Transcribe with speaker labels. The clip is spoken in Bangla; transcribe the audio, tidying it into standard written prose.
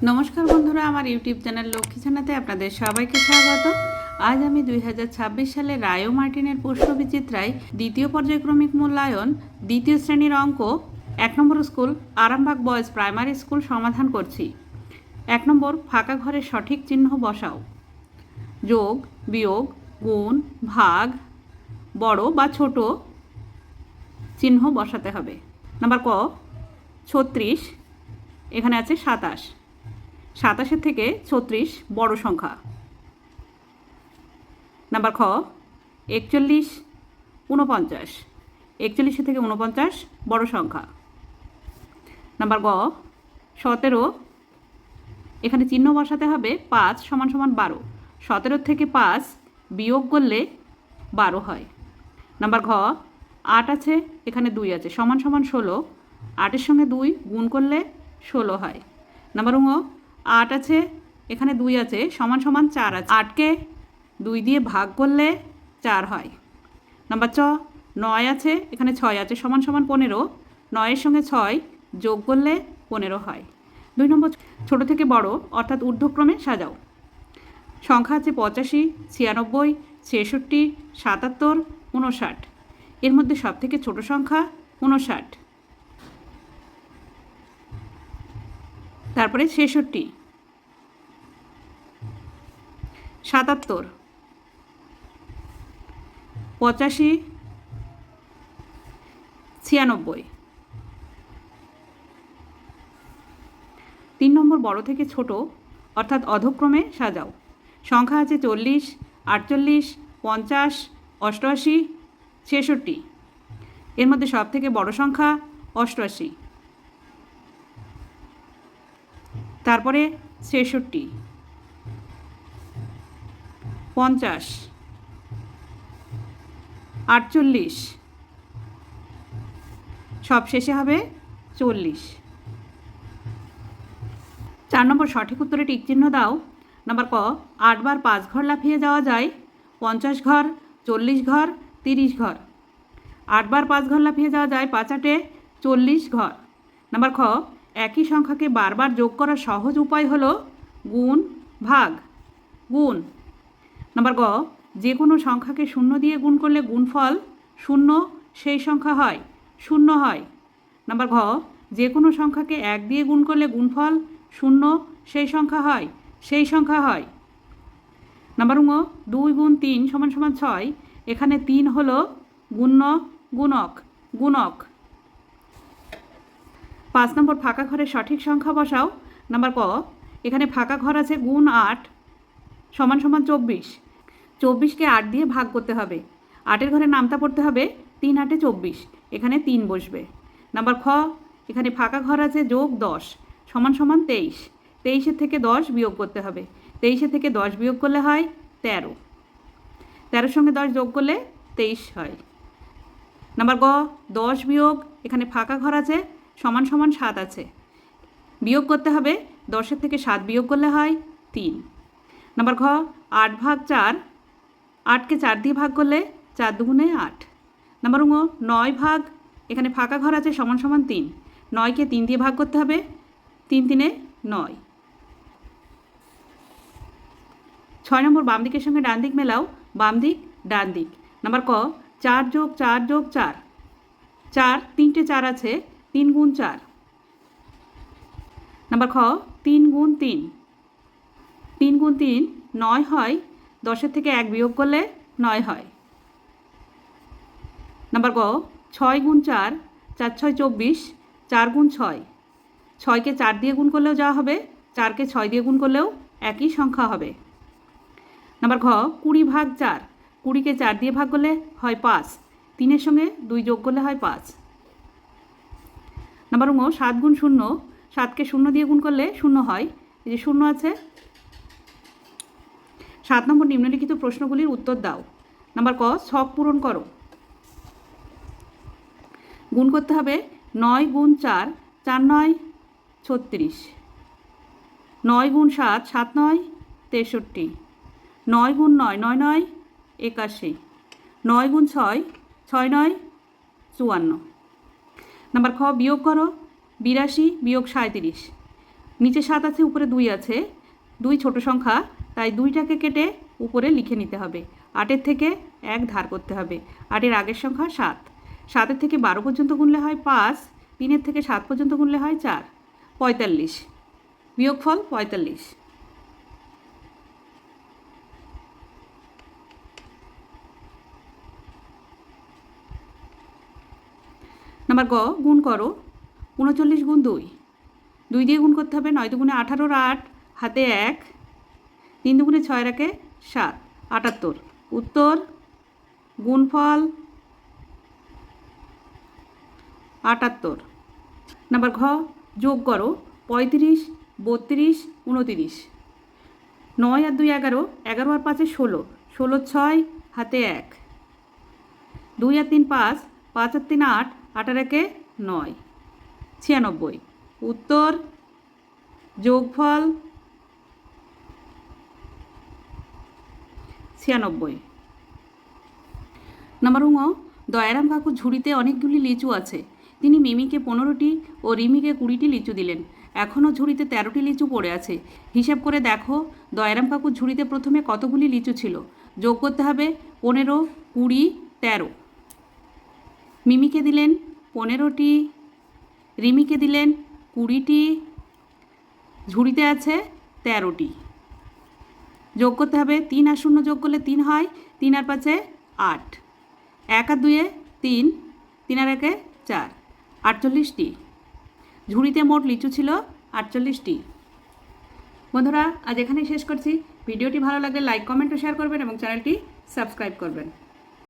Speaker 1: नमस्कार बंधुरा आमार यूट्यूब चैनल लक्ष्मी छानाते आपनादेर सबाइके स्वागत। आज आमी 2026 साले रायो मार्टिनेर प्रश्नबिचित्राय द्वितीय पर्यायक्रमिक मूल्यायन द्वितीय श्रेणीर अंक 1 number school Arambagh boys primary school समाधान करछि। 1 नम्बर फाँका घरे सठिक चिन्ह बसाओ। जोग बियोग गुण भाग बड़ो बा छोटो चिन्ह बसाते हबे। नम्बर क 36 एखाने आछे 27 27 থেকে 36 বড় সংখ্যা। নাম্বার খ 41 49 41 থেকে 49 বড় সংখ্যা। নাম্বার গ 17 এখানে চিহ্ন বসাতে হবে 5 সমান সমান 12 17 থেকে 5 বিয়োগ করলে 12 হয়। নাম্বার ঘ 8 আছে এখানে 2 আছে সমান সমান 16 8 এর সঙ্গে 2 গুণ করলে 16 হয়। নাম্বার ঙ 8 আছে এখানে 2 আছে সমান সমান 4 আছে 8 কে 2 দিয়ে ভাগ করলে 4 হয়। নাম্বার চ 9 আছে এখানে 6 আছে সমান সমান 15 9 এর সঙ্গে 6 যোগ করলে 15 হয়। 2 নম্বর ছোট থেকে বড় অর্থাৎ ঊর্ধ্বক্রমে সাজাও। সংখ্যা আছে 85 96 66 77 59 এর মধ্যে সবথেকে ছোট সংখ্যা 59। তারপরে 66 77 85 96। 3 নম্বর বড় থেকে ছোট অর্থাৎ অধক্রমে সাজাও। সংখ্যা আছে 40 48 50 88 66 এর মধ্যে সবথেকে বড় সংখ্যা 88। তারপরে 66 50 48 সব শেষে হবে 40। 4 নম্বর সঠিক উত্তরে টিক চিহ্ন দাও। নাম্বার ক 8 বার 5 ঘর লাফিয়ে যাওয়া যায় 50 ঘর 40 ঘর 30 ঘর। 8 বার 5 ঘর লাফিয়ে যাওয়া যায় 5 8 40 ঘর। নাম্বার খ একই সংখ্যাকে বারবার যোগ করার সহজ উপায় হলো গুণ ভাগ গুণ। নাম্বার গ যে কোনো সংখ্যাকে 0 দিয়ে গুণ করলে গুণফল 0 সেই সংখ্যা হয় 0 হয়। নাম্বার ঘ যে কোনো সংখ্যাকে 1 দিয়ে গুণ করলে গুণফল 0 সেই সংখ্যা হয় সেই সংখ্যা হয়। নাম্বার ঙ 2 গুণ 3 সমান সমান 6 এখানে 3 হলো গুণ্য গুণক গুণক। 5 নম্বর ফাঁকা ঘরে সঠিক সংখ্যা বসাও। নাম্বার ক এখানে ফাঁকা ঘর আছে গুণ 8 সমান সমান 24 24কে 8 দিয়ে ভাগ করতে হবে 8 ঘরে নামতা পড়তে হবে 3 8 24 এখানে 3 বসবে। নাম্বার খ এখানে ফাঁকা ঘর আছে যোগ 10 সমান সমান 23 23 থেকে 10 বিয়োগ করতে হবে 23 থেকে 10 বিয়োগ করলে হয় 13 13 সঙ্গে 10 যোগ করলে 23 হয়। নাম্বার গ 10 বিয়োগ এখানে ফাঁকা ঘর আছে সমান সমান 7 আছে বিয়োগ করতে হবে 10 থেকে 7 বিয়োগ করলে হয় 3। নাম্বার ঘ 8 ভাগ 4 8কে 4 দিয়ে ভাগ করলে 4 দুগুণে 8। নাম্বার ঙ 9 ভাগ এখানে ফাঁকা ঘর আছে সমান সমান 3 9কে 3 দিয়ে ভাগ করতে হবে 3 3 9। 6 নম্বর বাম দিকের সঙ্গে ডান দিক মেলাও বাম দিক ডান দিক। নাম্বার ক 4 যোগ 4 যোগ 4 4 তিনটে 4 আছে 3 গুণ 4। নাম্বার খ 3 গুণ 3 3 গুণ 3 9 হয় 10 থেকে 1 বিয়োগ করলে 9 হয়। নাম্বার গ 6 গুণ 4 4 6 24 4 গুণ 6 6কে 4 দিয়ে গুণ করলেও যা হবে 4কে 6 দিয়ে গুণ করলেও একই সংখ্যা হবে। নাম্বার ঘ 20 ভাগ 4 20কে 4 দিয়ে ভাগ করলে হয় 5 3 এর সঙ্গে 2 যোগ করলে হয় 5। নাম্বার ঙ 7 গুণ 0 7কে 0 দিয়ে গুণ করলে 0 হয় এই যে 0 আছে। 7 নম্বর নিম্নলিখিত প্রশ্নগুলির উত্তর দাও। নাম্বার ক ছক পূরণ করো। গুণ করতে হবে 9 গুণ 4 4 9 36 9 গুণ 7 7 9 63 9 গুণ 9 9 9 81 9 গুণ 6 6 9 54। নাম্বার খ বিয়োগ করো 82 বিয়োগ 37 নিচে 7 আছে, উপরে 2 আছে, 2 ছোট সংখ্যা, তাই 2টাকে কেটে উপরে লিখে নিতে হবে। 8-এর থেকে 1 ধার করতে হবে। 8-এর আগের সংখ্যা 7, 7-এর থেকে 12 পর্যন্ত গুনলে হয় 5, 3-এর থেকে 7 পর্যন্ত গুনলে হয় 4, 45, বিয়োগফল 45। নাম্বার গ, গুণ করো 39 গুণ 2, 2 দিয়ে গুণ করতে হবে। 9 দুগুণে 18, 8 হাতে 1, 3 দুগুণে 6 রাখে 7, 78। উত্তর গুণফল 78। নাম্বার ঘ, যোগ করো 35, 32, 29, 9 আর 2 11, 11 আর 5 16, 16 6 হাতে 1, 2 আর 3 5, 5 আর 3 8, 8 আর 1 9, 96। উত্তর যোগফল 96। নাম্বার ঙ, দয়ারাম কাকুর ঝুড়িতে অনেকগুলি লিচু আছে। তিনি মিমিকে 15টি ও রিমিকে 20টি লিচু দিলেন। এখনও ঝুড়িতে 13টি লিচু পড়ে আছে। হিসাব করে দেখো দয়ারাম কাকুর ঝুড়িতে প্রথমে কতগুলি লিচু ছিল। যোগ করতে হবে 15, 20, 13। মিমিকে দিলেন 15টি, রিমিকে দিলেন 20টি, ঝুড়িতে আছে 13টি। যোগ করতে হবে 3 আর 0 যোগ করলে 3 হয়, 3 আর 5 8, 1 আর 2 3, 3 আর 1 4, 48টি। ঝুড়িতে মোট লিচু ছিল 48টি। বন্ধুরা আজ এখানেই শেষ করছি। ভিডিওটি ভালো লাগলে লাইক, কমেন্ট ও শেয়ার করবেন এবং চ্যানেলটি সাবস্ক্রাইব করবেন।